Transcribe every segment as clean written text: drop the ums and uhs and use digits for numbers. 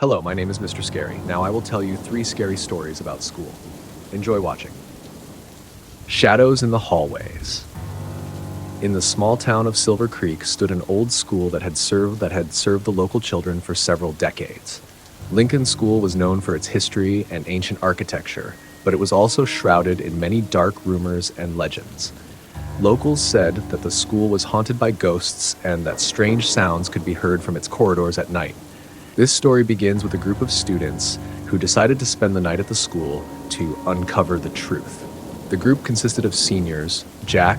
Hello, my name is Mr. Scary. Now I will tell you 3 scary stories about school. Enjoy watching. Shadows in the hallways. In the small town of Silver Creek stood an old school that had served the local children for several decades. Lincoln School was known for its history and ancient architecture, but it was also shrouded in many dark rumors and legends. Locals said that the school was haunted by ghosts and that strange sounds could be heard from its corridors at night. This story begins with a group of students who decided to spend the night at the school to uncover the truth. The group consisted of seniors, Jack,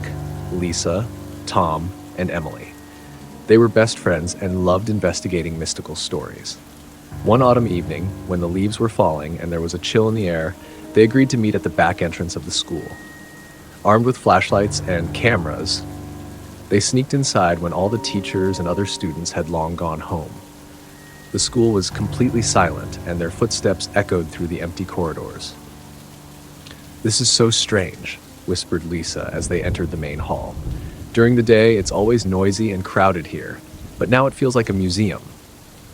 Lisa, Tom, and Emily. They were best friends and loved investigating mystical stories. One autumn evening, when the leaves were falling and there was a chill in the air, they agreed to meet at the back entrance of the school. Armed with flashlights and cameras, they sneaked inside when all the teachers and other students had long gone home. The school was completely silent, and their footsteps echoed through the empty corridors. "This is so strange," whispered Lisa as they entered the main hall. "During the day, it's always noisy and crowded here, but now it feels like a museum.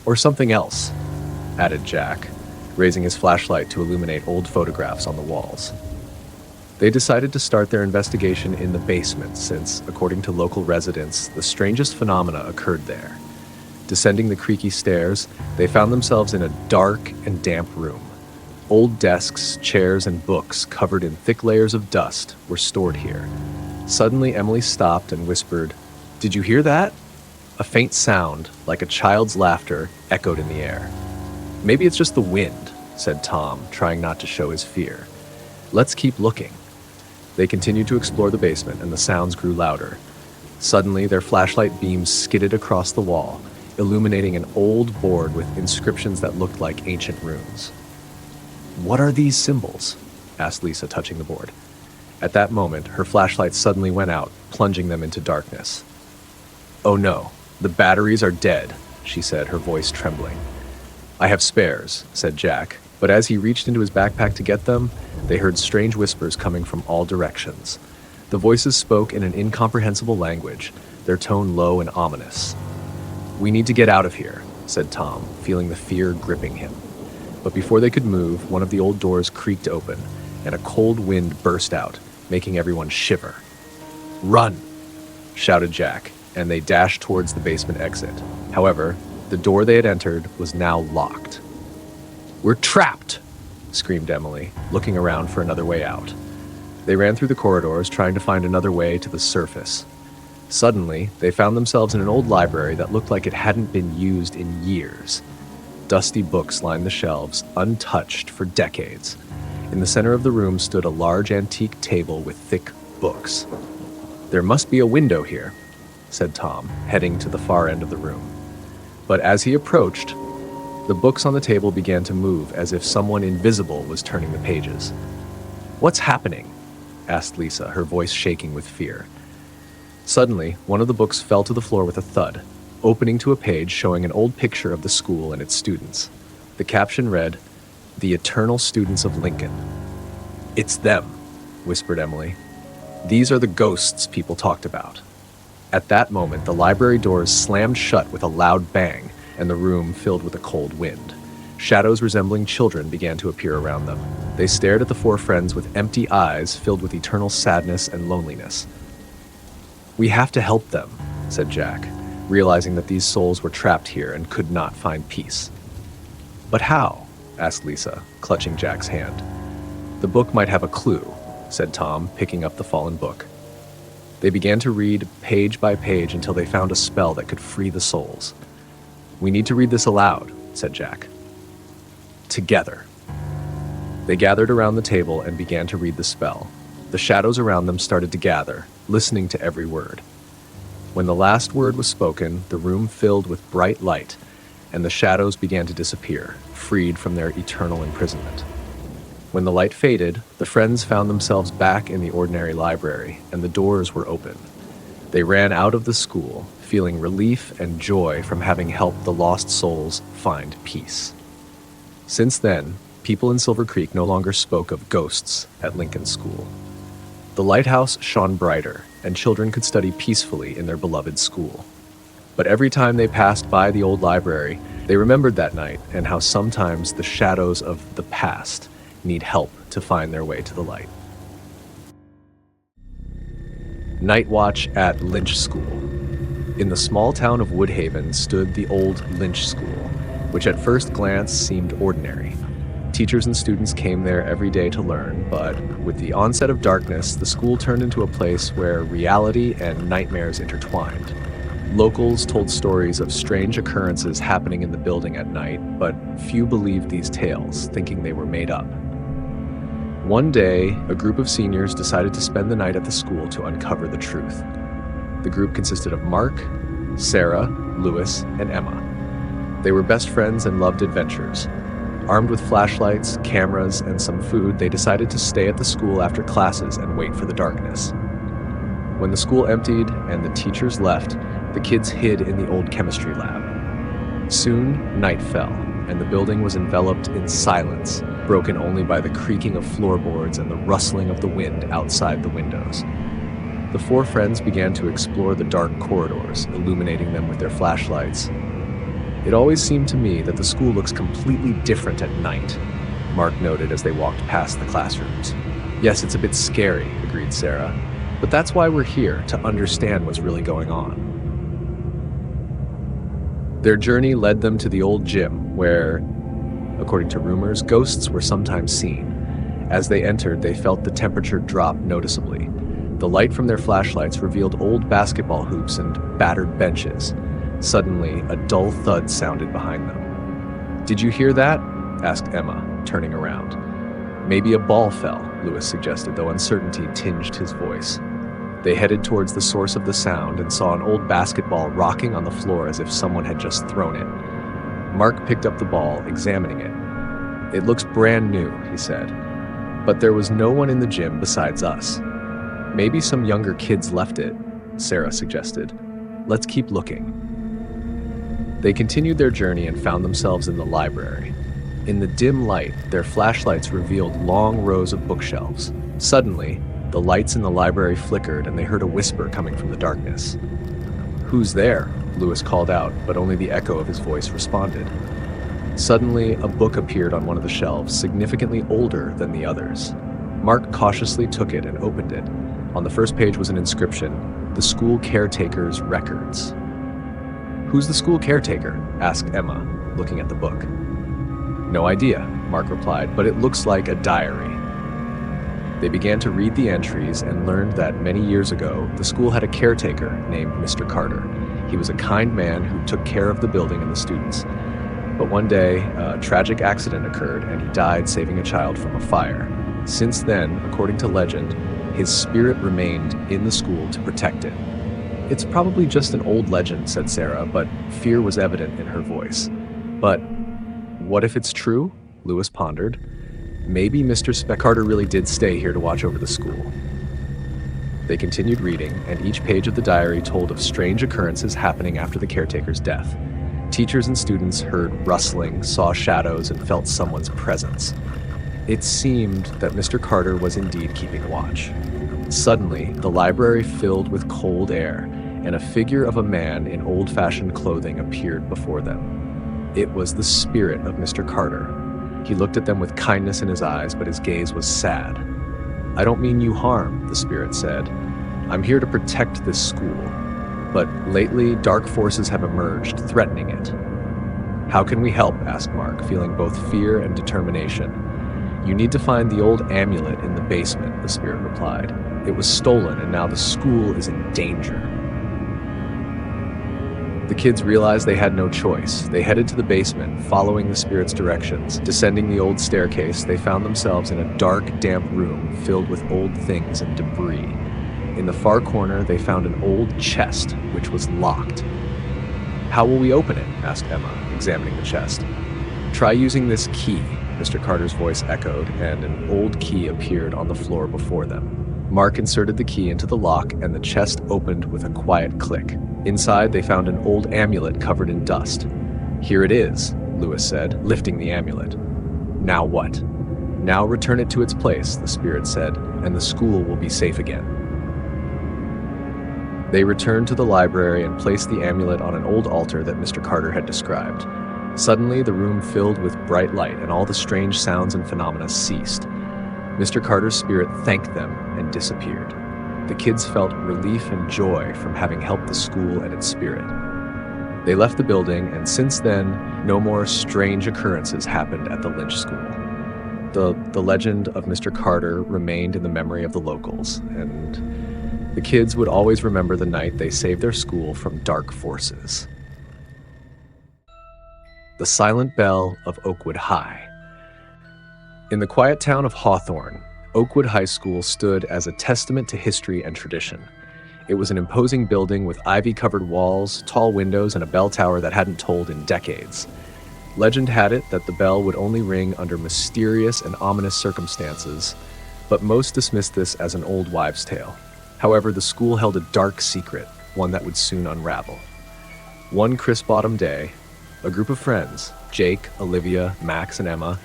Or something else," added Jack, raising his flashlight to illuminate old photographs on the walls. They decided to start their investigation in the basement since, according to local residents, the strangest phenomena occurred there. Descending the creaky stairs, they found themselves in a dark and damp room. Old desks, chairs, and books covered in thick layers of dust were stored here. Suddenly, Emily stopped and whispered, "Did you hear that?" A faint sound, like a child's laughter, echoed in the air. "Maybe it's just the wind," said Tom, trying not to show his fear. "Let's keep looking." They continued to explore the basement, and the sounds grew louder. Suddenly, their flashlight beams skidded across the wall, illuminating an old board with inscriptions that looked like ancient runes. "What are these symbols?" asked Lisa, touching the board. At that moment, her flashlight suddenly went out, plunging them into darkness. "Oh no, the batteries are dead," she said, her voice trembling. "I have spares," said Jack, but as he reached into his backpack to get them, they heard strange whispers coming from all directions. The voices spoke in an incomprehensible language, their tone low and ominous. "We need to get out of here," said Tom, feeling the fear gripping him. But before they could move, one of the old doors creaked open, and a cold wind burst out, making everyone shiver. "Run!" shouted Jack, and they dashed towards the basement exit. However, the door they had entered was now locked. "We're trapped!" screamed Emily, looking around for another way out. They ran through the corridors, trying to find another way to the surface. Suddenly, they found themselves in an old library that looked like it hadn't been used in years. Dusty books lined the shelves, untouched for decades. In the center of the room stood a large antique table with thick books. "There must be a window here," said Tom, heading to the far end of the room. But as he approached, the books on the table began to move as if someone invisible was turning the pages. "What's happening?" asked Lisa, her voice shaking with fear. Suddenly, one of the books fell to the floor with a thud, opening to a page showing an old picture of the school and its students. The caption read, "The Eternal Students of Lincoln." "It's them," whispered Emily. "These are the ghosts people talked about." At that moment, the library doors slammed shut with a loud bang, and the room filled with a cold wind. Shadows resembling children began to appear around them. They stared at the 4 friends with empty eyes filled with eternal sadness and loneliness. "We have to help them," said Jack, realizing that these souls were trapped here and could not find peace. "But how?" asked Lisa, clutching Jack's hand. "The book might have a clue," said Tom, picking up the fallen book. They began to read page by page until they found a spell that could free the souls. "We need to read this aloud," said Jack. "Together." They gathered around the table and began to read the spell. The shadows around them started to gather, listening to every word. When the last word was spoken, the room filled with bright light, and the shadows began to disappear, freed from their eternal imprisonment. When the light faded, the friends found themselves back in the ordinary library, and the doors were open. They ran out of the school, feeling relief and joy from having helped the lost souls find peace. Since then, people in Silver Creek no longer spoke of ghosts at Lincoln School. The lighthouse shone brighter, and children could study peacefully in their beloved school. But every time they passed by the old library, They remembered that night and how sometimes the shadows of the past need help to find their way to the light. Night watch at Lynch School. In the small town of Woodhaven stood the old Lynch School, which at first glance seemed ordinary. Teachers and students came there every day to learn, but with the onset of darkness, the school turned into a place where reality and nightmares intertwined. Locals told stories of strange occurrences happening in the building at night, but few believed these tales, thinking they were made up. One day, a group of seniors decided to spend the night at the school to uncover the truth. The group consisted of Mark, Sarah, Lewis, and Emma. They were best friends and loved adventures. Armed with flashlights, cameras, and some food, they decided to stay at the school after classes and wait for the darkness. When the school emptied and the teachers left, the kids hid in the old chemistry lab. Soon, night fell, and the building was enveloped in silence, broken only by the creaking of floorboards and the rustling of the wind outside the windows. The four friends began to explore the dark corridors, illuminating them with their flashlights. It always seemed to me that the school looks completely different at night, Mark noted as they walked past the classrooms. Yes, it's a bit scary, agreed Sarah, but that's why we're here, to understand what's really going on. Their journey led them to the old gym, where, according to rumors, ghosts were sometimes seen. As they entered, they felt the temperature drop noticeably. The light from their flashlights revealed old basketball hoops and battered benches. Suddenly, a dull thud sounded behind them. "Did you hear that?" asked Emma, turning around. "Maybe a ball fell," Lewis suggested, though uncertainty tinged his voice. They headed towards the source of the sound and saw an old basketball rocking on the floor as if someone had just thrown it. Mark picked up the ball, examining it. "It looks brand new," he said. "But there was no one in the gym besides us." "Maybe some younger kids left it," Sarah suggested. "Let's keep looking." They continued their journey and found themselves in the library. In the dim light, their flashlights revealed long rows of bookshelves. Suddenly, the lights in the library flickered and they heard a whisper coming from the darkness. "Who's there?" Lewis called out, but only the echo of his voice responded. Suddenly, a book appeared on one of the shelves, significantly older than the others. Mark cautiously took it and opened it. On the first page was an inscription, "The School Caretaker's Records." "Who's the school caretaker?" asked Emma, looking at the book. "No idea," Mark replied, "but it looks like a diary." They began to read the entries and learned that many years ago, the school had a caretaker named Mr. Carter. He was a kind man who took care of the building and the students. But one day, a tragic accident occurred and he died saving a child from a fire. Since then, according to legend, his spirit remained in the school to protect it. "It's probably just an old legend," said Sarah, but fear was evident in her voice. "But what if it's true?" Lewis pondered. "Maybe Mr. Carter really did stay here to watch over the school." They continued reading, and each page of the diary told of strange occurrences happening after the caretaker's death. Teachers and students heard rustling, saw shadows, and felt someone's presence. It seemed that Mr. Carter was indeed keeping watch. Suddenly, the library filled with cold air, and a figure of a man in old-fashioned clothing appeared before them. It was the spirit of Mr. Carter. He looked at them with kindness in his eyes, but his gaze was sad. "I don't mean you harm," the spirit said. "I'm here to protect this school. But lately, dark forces have emerged, threatening it." "How can we help?" asked Mark, feeling both fear and determination. "You need to find the old amulet in the basement," the spirit replied. "It was stolen, and now the school is in danger." The kids realized they had no choice. They headed to the basement, following the spirit's directions. Descending the old staircase, they found themselves in a dark, damp room filled with old things and debris. In the far corner, they found an old chest, which was locked. "How will we open it?" asked Emma, examining the chest. "Try using this key," Mr. Carter's voice echoed, and an old key appeared on the floor before them. Mark inserted the key into the lock, and the chest opened with a quiet click. Inside, they found an old amulet covered in dust. "Here it is," Lewis said, lifting the amulet. "Now what?" "Now return it to its place," the spirit said, "and the school will be safe again." They returned to the library and placed the amulet on an old altar that Mr. Carter had described. Suddenly, the room filled with bright light and all the strange sounds and phenomena ceased. Mr. Carter's spirit thanked them and disappeared. The kids felt relief and joy from having helped the school and its spirit. They left the building, and since then, no more strange occurrences happened at the Lynch School. The legend of Mr. Carter remained in the memory of the locals, and the kids would always remember the night they saved their school from dark forces. The Silent Bell of Oakwood High. In the quiet town of Hawthorne, Oakwood High School stood as a testament to history and tradition. It was an imposing building with ivy-covered walls, tall windows, and a bell tower that hadn't tolled in decades. Legend had it that the bell would only ring under mysterious and ominous circumstances, but most dismissed this as an old wives' tale. However, the school held a dark secret, one that would soon unravel. One crisp autumn day, a group of friends, Jake, Olivia, Max, and Emma,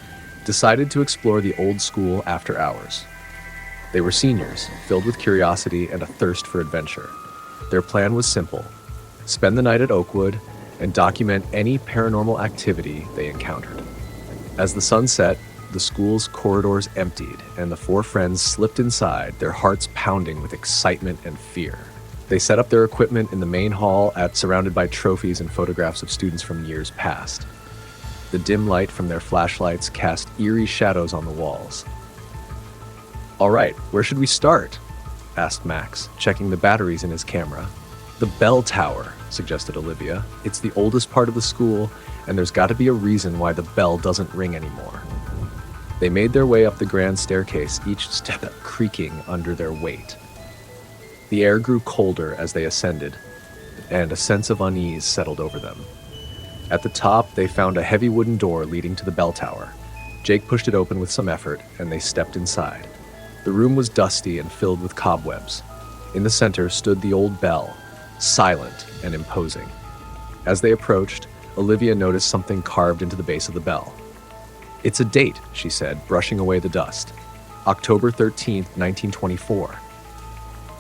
decided to explore the old school after hours. They were seniors, filled with curiosity and a thirst for adventure. Their plan was simple: spend the night at Oakwood and document any paranormal activity they encountered. As the sun set, the school's corridors emptied, and the four friends slipped inside, their hearts pounding with excitement and fear. They set up their equipment in the main hall, surrounded by trophies and photographs of students from years past. The dim light from their flashlights cast eerie shadows on the walls. "All right, where should we start?" asked Max, checking the batteries in his camera. "The bell tower," suggested Olivia. "It's the oldest part of the school, and there's got to be a reason why the bell doesn't ring anymore." They made their way up the grand staircase, each step creaking under their weight. The air grew colder as they ascended, and a sense of unease settled over them. At the top, they found a heavy wooden door leading to the bell tower. Jake pushed it open with some effort, and they stepped inside. The room was dusty and filled with cobwebs. In the center stood the old bell, silent and imposing. As they approached, Olivia noticed something carved into the base of the bell. "It's a date," she said, brushing away the dust. "October 13th, 1924.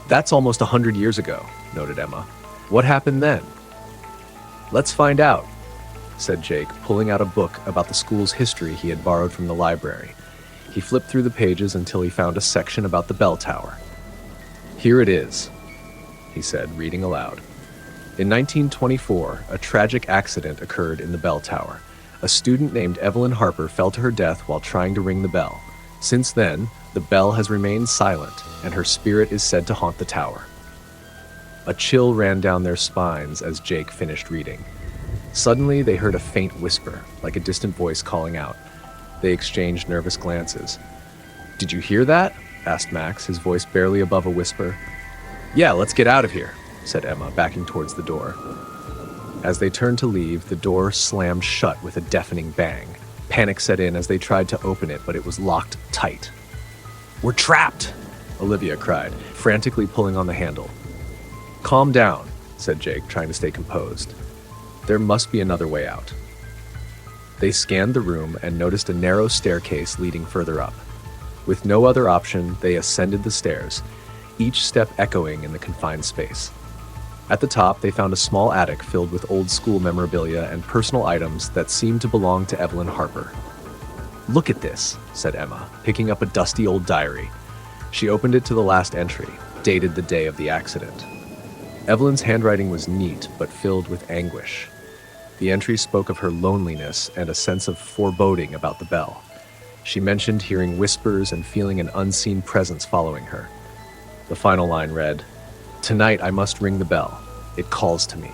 "That's almost 100 years ago," noted Emma. "What happened then?" "Let's find out," said Jake, pulling out a book about the school's history he had borrowed from the library. He flipped through the pages until he found a section about the bell tower. "Here it is," he said, reading aloud. "In 1924, a tragic accident occurred in the bell tower. A student named Evelyn Harper fell to her death while trying to ring the bell. Since then, the bell has remained silent, and her spirit is said to haunt the tower." A chill ran down their spines as Jake finished reading. Suddenly, they heard a faint whisper, like a distant voice calling out. They exchanged nervous glances. "Did you hear that?" asked Max, his voice barely above a whisper. "Yeah, let's get out of here," said Emma, backing towards the door. As they turned to leave, the door slammed shut with a deafening bang. Panic set in as they tried to open it, but it was locked tight. "We're trapped!" Olivia cried, frantically pulling on the handle. "Calm down," said Jake, trying to stay composed. "There must be another way out." They scanned the room and noticed a narrow staircase leading further up. With no other option, they ascended the stairs, each step echoing in the confined space. At the top, they found a small attic filled with old school memorabilia and personal items that seemed to belong to Evelyn Harper. "Look at this," said Emma, picking up a dusty old diary. She opened it to the last entry, dated the day of the accident. Evelyn's handwriting was neat, but filled with anguish. The entry spoke of her loneliness and a sense of foreboding about the bell. She mentioned hearing whispers and feeling an unseen presence following her. The final line read, "Tonight I must ring the bell. It calls to me."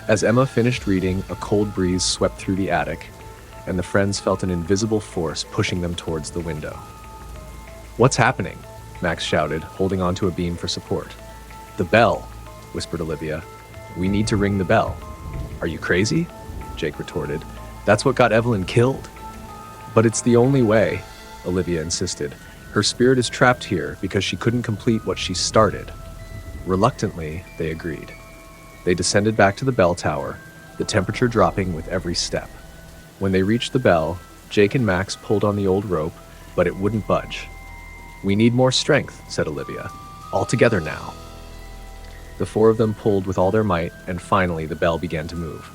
As Emma finished reading, a cold breeze swept through the attic, and the friends felt an invisible force pushing them towards the window. "What's happening?" Max shouted, holding onto a beam for support. "The bell," whispered Olivia. "We need to ring the bell." "Are you crazy?" Jake retorted. "That's what got Evelyn killed." "But it's the only way," Olivia insisted. "Her spirit is trapped here because she couldn't complete what she started." Reluctantly, they agreed. They descended back to the bell tower, the temperature dropping with every step. When they reached the bell, Jake and Max pulled on the old rope, but it wouldn't budge. "We need more strength," said Olivia. "All together now." The four of them pulled with all their might, and finally the bell began to move.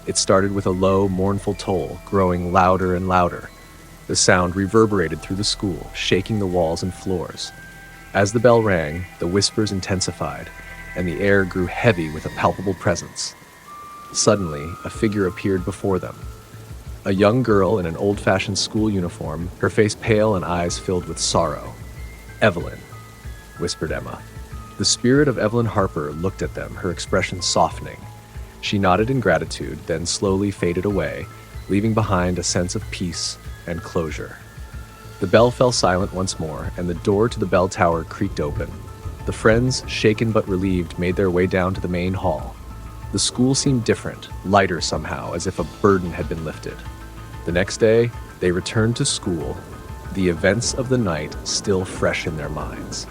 It started with a low, mournful toll, growing louder and louder. The sound reverberated through the school, shaking the walls and floors. As the bell rang, the whispers intensified, and the air grew heavy with a palpable presence. Suddenly, a figure appeared before them. A young girl in an old-fashioned school uniform, her face pale and eyes filled with sorrow. "Evelyn," whispered Emma. The spirit of Evelyn Harper looked at them, her expression softening. She nodded in gratitude, then slowly faded away, leaving behind a sense of peace and closure. The bell fell silent once more, and the door to the bell tower creaked open. The friends, shaken but relieved, made their way down to the main hall. The school seemed different, lighter somehow, as if a burden had been lifted. The next day, they returned to school, the events of the night still fresh in their minds.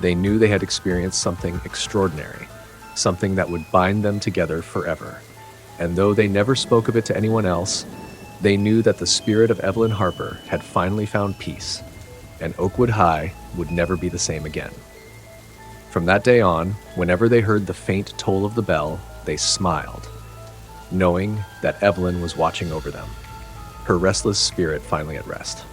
They knew they had experienced something extraordinary, something that would bind them together forever. And though they never spoke of it to anyone else, they knew that the spirit of Evelyn Harper had finally found peace, and Oakwood High would never be the same again. From that day on, whenever they heard the faint toll of the bell, they smiled, knowing that Evelyn was watching over them, her restless spirit finally at rest.